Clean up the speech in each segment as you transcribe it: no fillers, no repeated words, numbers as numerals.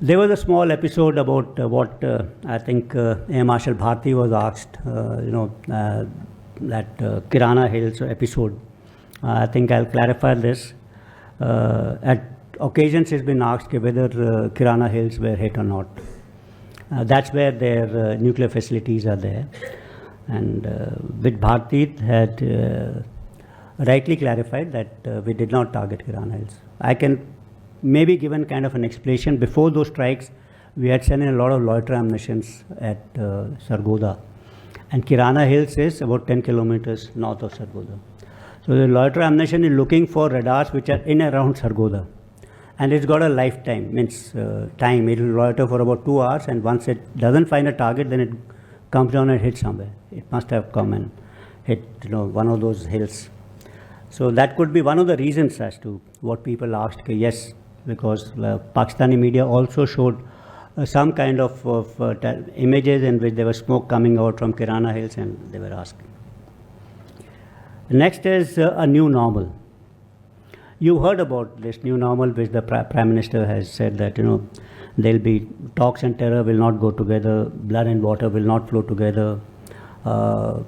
There was a small episode about what I think Air Marshal Bharti was asked, that Kirana Hills episode. I think I'll clarify this. At occasions, it's been asked whether Kirana Hills were hit or not. That's where their nuclear facilities are there. And with Bharti had rightly clarified that we did not target Kirana Hills. I can maybe given kind of an explanation. Before those strikes, we had sent in a lot of loitering munitions at Sargodha. And Kirana Hills is about 10 kilometers north of Sargodha. So the loitering ammunition is looking for radars which are in around Sargodha. And it's got a lifetime, means time. It will loiter for about 2 hours, and once it doesn't find a target, then it comes down and hits somewhere. It must have come and hit one of those hills. So that could be one of the reasons as to what people asked. Yes, because Pakistani media also showed some kind of images in which there was smoke coming out from Kirana Hills, and they were asking. Next is a new normal. You heard about this new normal, which the Prime Minister has said that there'll be talks and terror will not go together, blood and water will not flow together, will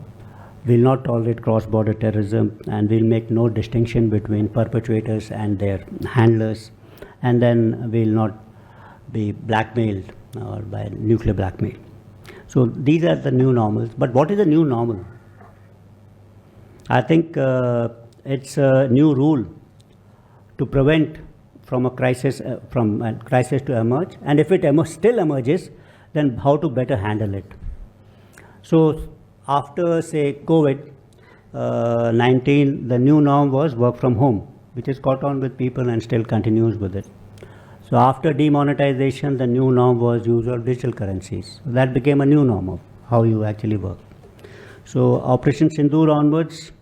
not tolerate cross-border terrorism, and will make no distinction between perpetrators and their handlers, and then will not be blackmailed or by nuclear blackmail. So these are the new normals. But what is the new normal? I think it's a new rule to prevent from a crisis to emerge, and if it still emerges, then how to better handle it. So after, say, COVID-19, the new norm was work from home, which has caught on with people and still continues with it. So after demonetization, the new norm was use of digital currencies. So that became a new norm of how you actually work. So Operation Sindoor onwards,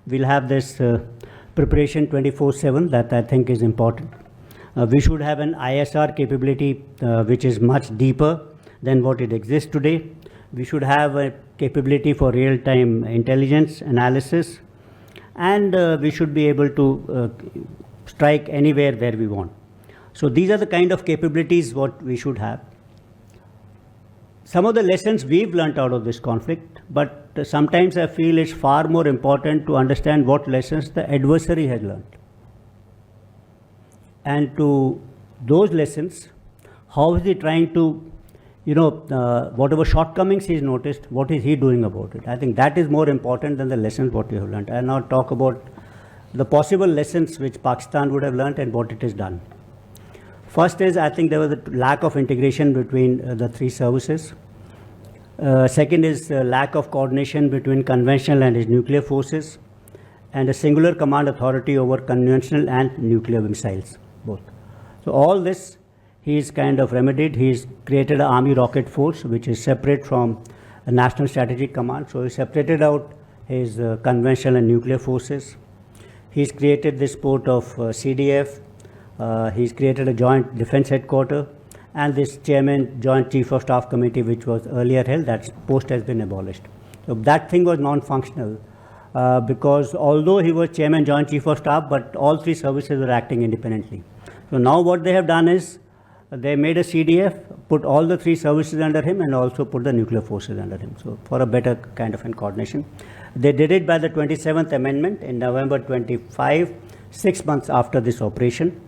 we'll have this preparation 24/7 that I think is important. We should have an ISR capability which is much deeper than what it exists today. We should have a capability for real-time intelligence analysis, and we should be able to strike anywhere where we want. So these are the kind of capabilities what we should have. Some of the lessons we've learnt out of this conflict, but sometimes I feel it's far more important to understand what lessons the adversary has learnt. And to those lessons, how is he trying to, whatever shortcomings he's noticed, what is he doing about it? I think that is more important than the lessons what we have learnt. I'll now talk about the possible lessons which Pakistan would have learnt and what it has done. First is, I think there was a lack of integration between the three services. Second is lack of coordination between conventional and its nuclear forces, and a singular command authority over conventional and nuclear missiles, both. So all this he's kind of remedied. He's created an Army Rocket Force, which is separate from a National Strategic Command. So he separated out his conventional and nuclear forces. He's created this port of CDF. He's created a joint defense headquarters, and this chairman joint chief of staff committee, which was earlier held, that post has been abolished. So that thing was non-functional because although he was chairman joint chief of staff, but all three services were acting independently. So now what they have done is they made a CDF, put all the three services under him, and also put the nuclear forces under him. So for a better kind of coordination. They did it by the 27th Amendment in November 25, 6 months after this operation.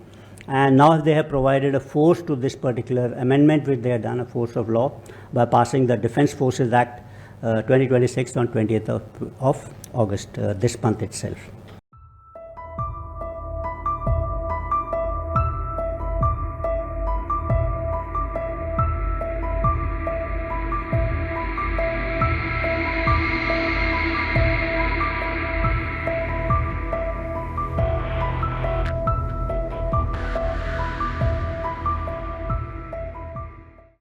And now they have provided a force to this particular amendment, which they have done a force of law by passing the Defence Forces Act 2026 on 20th of August, this month itself.